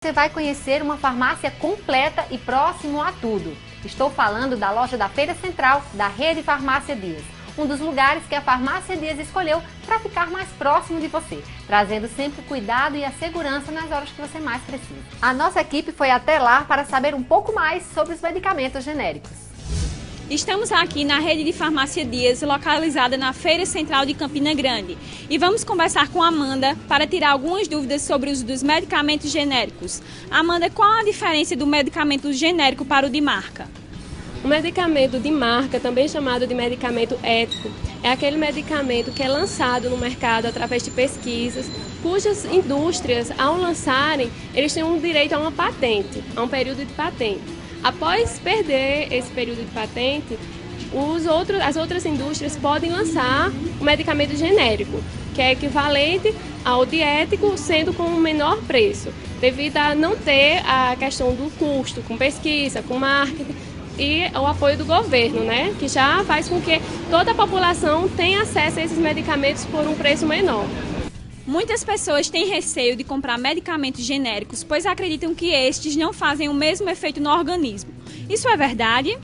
Você vai conhecer uma farmácia completa e próximo a tudo. Estou falando da loja da Feira Central da Rede Farmácia Dias, um dos lugares que a Farmácia Dias escolheu para ficar mais próximo de você, trazendo sempre o cuidado e a segurança nas horas que você mais precisa. A nossa equipe foi até lá para saber um pouco mais sobre os medicamentos genéricos. Estamos aqui na Rede de Farmácia Dias, localizada na Feira Central de Campina Grande. E vamos conversar com a Amanda para tirar algumas dúvidas sobre o uso dos medicamentos genéricos. Amanda, qual a diferença do medicamento genérico para o de marca? O medicamento de marca, também chamado de medicamento ético, é aquele medicamento que é lançado no mercado através de pesquisas, cujas indústrias, ao lançarem, eles têm um direito a uma patente, a um período de patente. Após perder esse período de patente, as outras indústrias podem lançar o medicamento genérico, que é equivalente ao de ético, sendo com um menor preço, devido a não ter a questão do custo com pesquisa, com marketing e o apoio do governo, né? Que já faz com que toda a população tenha acesso a esses medicamentos por um preço menor. Muitas pessoas têm receio de comprar medicamentos genéricos, pois acreditam que estes não fazem o mesmo efeito no organismo. Isso é verdade?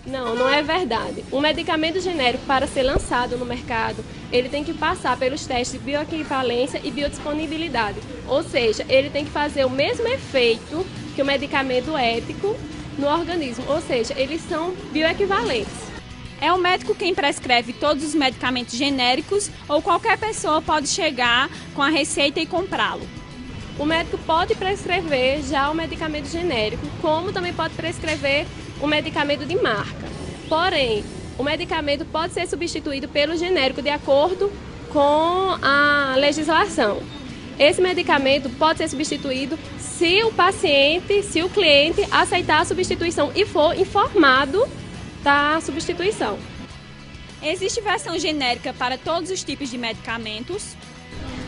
Não, não é verdade. Um medicamento genérico, para ser lançado no mercado, ele tem que passar pelos testes de bioequivalência e biodisponibilidade. Ou seja, ele tem que fazer o mesmo efeito que o medicamento ético no organismo. Ou seja, eles são bioequivalentes. É o médico quem prescreve todos os medicamentos genéricos ou qualquer pessoa pode chegar com a receita e comprá-lo? O médico pode prescrever já o medicamento genérico, como também pode prescrever o medicamento de marca. Porém, o medicamento pode ser substituído pelo genérico de acordo com a legislação. Esse medicamento pode ser substituído se o paciente, se o cliente aceitar a substituição e for informado da substituição. Existe versão genérica para todos os tipos de medicamentos?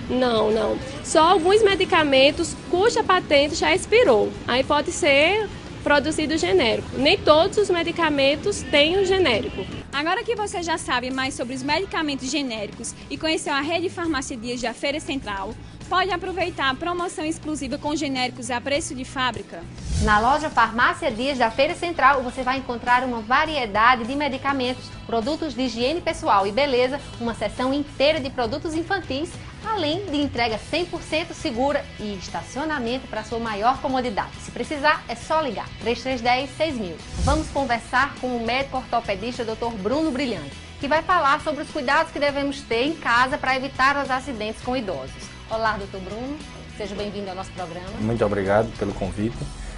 Não. Só alguns medicamentos cuja patente já expirou. Aí pode ser produzido genérico. Nem todos os medicamentos têm o genérico. Agora que você já sabe mais sobre os medicamentos genéricos e conheceu a Rede Farmácia Dias da Feira Central, pode aproveitar a promoção exclusiva com genéricos a preço de fábrica. Na loja Farmácia Dias da Feira Central, você vai encontrar uma variedade de medicamentos, produtos de higiene pessoal e beleza, uma seção inteira de produtos infantis, além de entrega 100% segura e estacionamento para sua maior comodidade. Se precisar, é só ligar 3310-6000. Vamos conversar com o médico ortopedista Dr. Bruno Brilhante, que vai falar sobre os cuidados que devemos ter em casa para evitar os acidentes com idosos. Olá, Dr. Bruno. Seja bem-vindo ao nosso programa. Muito obrigado pelo convite.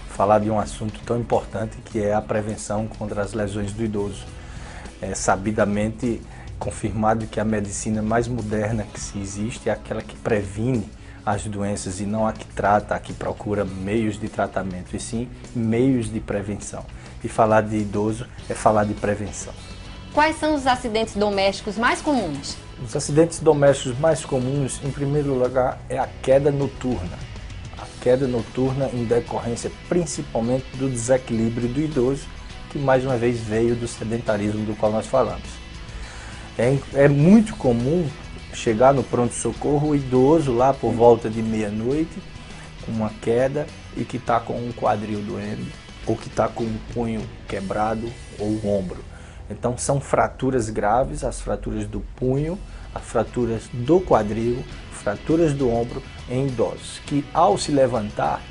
Falar de um assunto tão importante que é a prevenção contra as lesões do idoso. É sabidamente confirmado que a medicina mais moderna que se existe é aquela que previne as doenças e não a que trata, a que procura meios de tratamento, e sim meios de prevenção. E falar de idoso é falar de prevenção. Quais são os acidentes domésticos mais comuns? Os acidentes domésticos mais comuns, em primeiro lugar, é a queda noturna. A queda noturna em decorrência principalmente do desequilíbrio do idoso, que mais uma vez veio do sedentarismo do qual nós falamos. É muito comum chegar no pronto-socorro o idoso lá por volta de meia-noite, com uma queda e que está com um quadril doendo, ou que está com um punho quebrado ou o ombro. Então são fraturas graves, as fraturas do punho, as fraturas do quadril, fraturas do ombro em idosos, que ao se levantar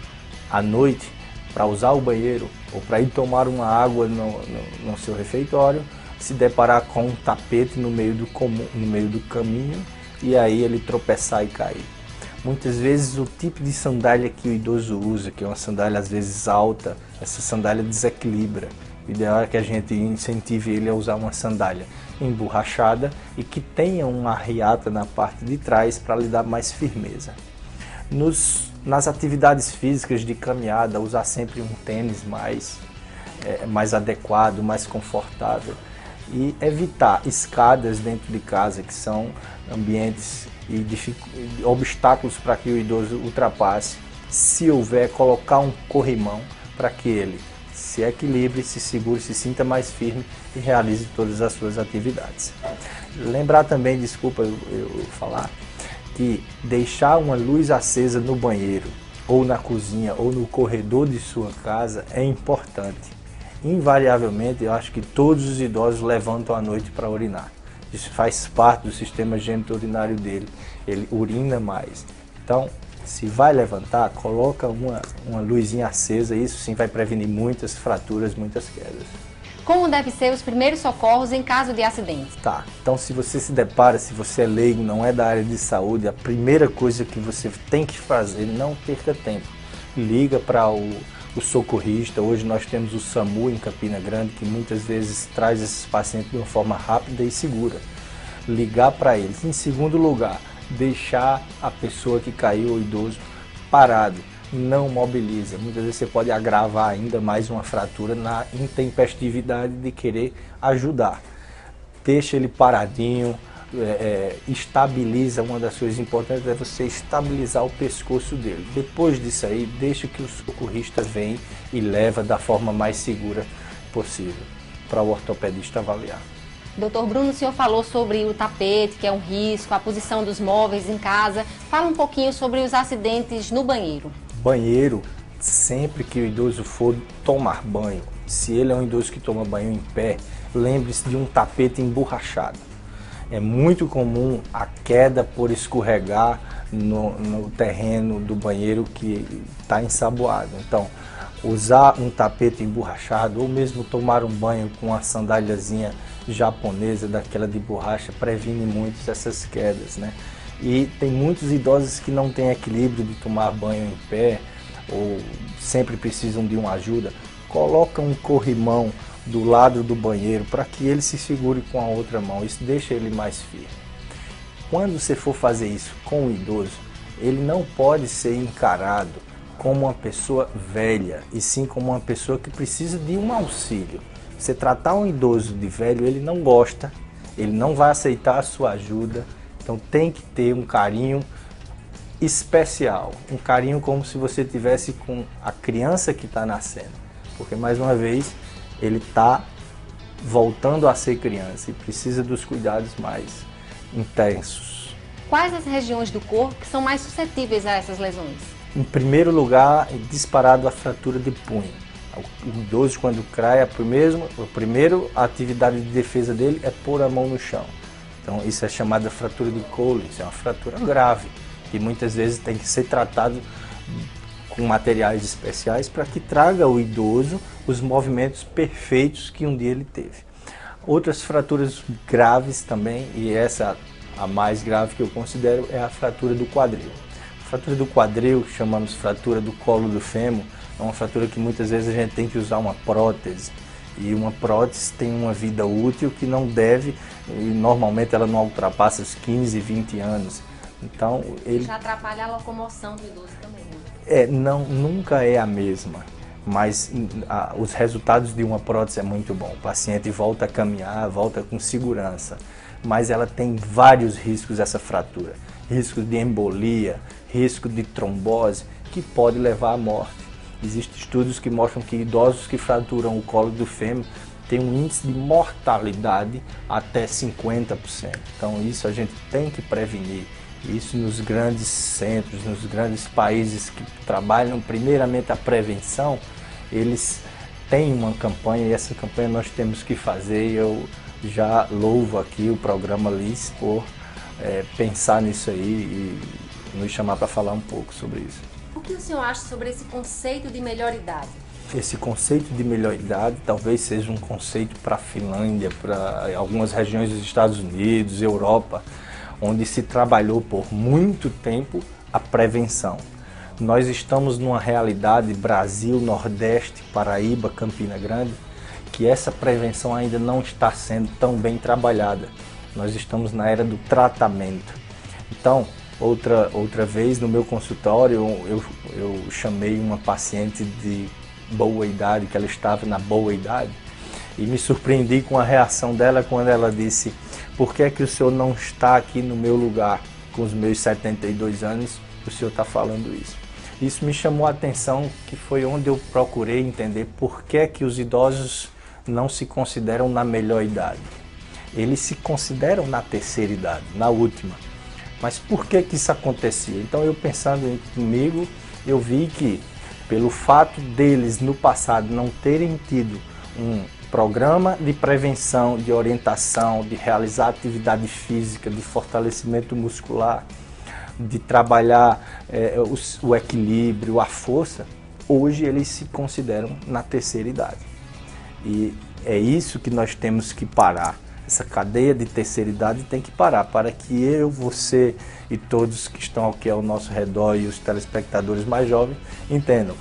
à noite para usar o banheiro ou para ir tomar uma água no seu refeitório, se deparar com um tapete no meio do caminho e aí ele tropeçar e cair. Muitas vezes o tipo de sandália que o idoso usa, que é uma sandália às vezes alta, essa sandália desequilibra. O ideal é que a gente incentive ele a usar uma sandália emborrachada e que tenha uma riata na parte de trás para lhe dar mais firmeza. Nas atividades físicas de caminhada, usar sempre um tênis mais adequado, mais confortável. E evitar escadas dentro de casa, que são ambientes e obstáculos para que o idoso ultrapasse. Se houver, colocar um corrimão para que ele se equilibre, se segure, se sinta mais firme e realize todas as suas atividades. Lembrar também, desculpa eu falar, que deixar uma luz acesa no banheiro ou na cozinha, ou no corredor de sua casa, é importante. Invariavelmente, eu acho que todos os idosos levantam à noite para urinar. Isso faz parte do sistema genito-urinário dele, ele urina mais. Então, se vai levantar, coloca uma luzinha acesa, isso sim vai prevenir muitas fraturas, muitas quedas. Como devem ser os primeiros socorros em caso de acidente? Tá, então se você se depara, se você é leigo, não é da área de saúde, a primeira coisa que você tem que fazer, não perca tempo. Liga para o socorrista. Hoje nós temos o SAMU em Campina Grande, que muitas vezes traz esses pacientes de uma forma rápida e segura. Ligar para eles. Em segundo lugar, deixar a pessoa que caiu, o idoso, parado. Não mobiliza. Muitas vezes você pode agravar ainda mais uma fratura na intempestividade de querer ajudar. Deixa ele paradinho, estabiliza. Uma das coisas importantes é você estabilizar o pescoço dele. Depois disso aí, deixa que o socorrista venha e leva da forma mais segura possível para o ortopedista avaliar. Doutor Bruno, o senhor falou sobre o tapete, que é um risco, a posição dos móveis em casa. Fala um pouquinho sobre os acidentes no banheiro. Banheiro, sempre que o idoso for tomar banho, se ele é um idoso que toma banho em pé, lembre-se de um tapete emborrachado. É muito comum a queda por escorregar no terreno do banheiro que está ensaboado. Então, usar um tapete emborrachado ou mesmo tomar um banho com uma sandáliazinha japonesa, daquela de borracha, previne muito essas quedas, né? E tem muitos idosos que não têm equilíbrio de tomar banho em pé ou sempre precisam de uma ajuda. Coloca um corrimão do lado do banheiro para que ele se segure com a outra mão. Isso deixa ele mais firme. Quando você for fazer isso com o idoso, ele não pode ser encarado como uma pessoa velha, e sim como uma pessoa que precisa de um auxílio. Você tratar um idoso de velho, ele não gosta, ele não vai aceitar a sua ajuda. Então tem que ter um carinho especial, um carinho como se você tivesse com a criança que está nascendo, porque mais uma vez ele está voltando a ser criança e precisa dos cuidados mais intensos. Quais as regiões do corpo que são mais suscetíveis a essas lesões? Em primeiro lugar, é disparado a fratura de punho. O idoso, quando cai, a primeira atividade de defesa dele é pôr a mão no chão. Então isso é chamada fratura de Collins, é uma fratura grave, que muitas vezes tem que ser tratado com materiais especiais para que traga ao idoso os movimentos perfeitos que um dia ele teve. Outras fraturas graves também, e essa a mais grave que eu considero, é a fratura do quadril. A fratura do quadril, que chamamos fratura do colo do fêmur, é uma fratura que muitas vezes a gente tem que usar uma prótese. E uma prótese tem uma vida útil que não deve, e normalmente ela não ultrapassa os 15, 20 anos. Então, ele já atrapalha a locomoção do idoso também, né? Nunca é a mesma, mas os resultados de uma prótese é muito bom. O paciente volta a caminhar, volta com segurança, mas ela tem vários riscos, essa fratura. Risco de embolia, risco de trombose, que pode levar à morte. Existem estudos que mostram que idosos que fraturam o colo do fêmur têm um índice de mortalidade até 50%. Então isso a gente tem que prevenir. Isso nos grandes centros, nos grandes países que trabalham primeiramente a prevenção, eles têm uma campanha e essa campanha nós temos que fazer. Eu já louvo aqui o programa LIS por pensar nisso aí e nos chamar para falar um pouco sobre isso. O que o senhor acha sobre esse conceito de melhor idade? Esse conceito de melhor idade talvez seja um conceito para a Finlândia, para algumas regiões dos Estados Unidos, Europa, onde se trabalhou por muito tempo a prevenção. Nós estamos numa realidade Brasil, Nordeste, Paraíba, Campina Grande, que essa prevenção ainda não está sendo tão bem trabalhada. Nós estamos na era do tratamento. Então, outra vez no meu consultório, eu chamei uma paciente de boa idade, que ela estava na boa idade, e me surpreendi com a reação dela quando ela disse: por que é que o senhor não está aqui no meu lugar? Com os meus 72 anos, o senhor está falando isso. Isso me chamou a atenção, que foi onde eu procurei entender por que é que os idosos não se consideram na melhor idade. Eles se consideram na terceira idade, na última. Mas por que que isso acontecia? Então eu pensando comigo, eu vi que, pelo fato deles no passado não terem tido um programa de prevenção, de orientação, de realizar atividade física, de fortalecimento muscular, de trabalhar o equilíbrio, a força, hoje eles se consideram na terceira idade. E é isso que nós temos que parar. Essa cadeia de terceira idade tem que parar para que eu, você e todos que estão aqui ao nosso redor e os telespectadores mais jovens entendam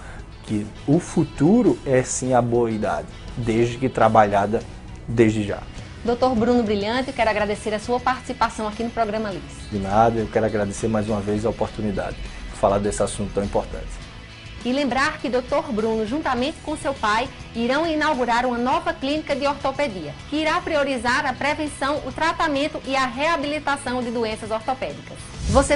que o futuro é sim a boa idade, desde que trabalhada desde já. Dr. Bruno Brilhante, eu quero agradecer a sua participação aqui no programa LIS. De nada, eu quero agradecer mais uma vez a oportunidade de falar desse assunto tão importante. E lembrar que Dr. Bruno, juntamente com seu pai, irão inaugurar uma nova clínica de ortopedia, que irá priorizar a prevenção, o tratamento e a reabilitação de doenças ortopédicas. Você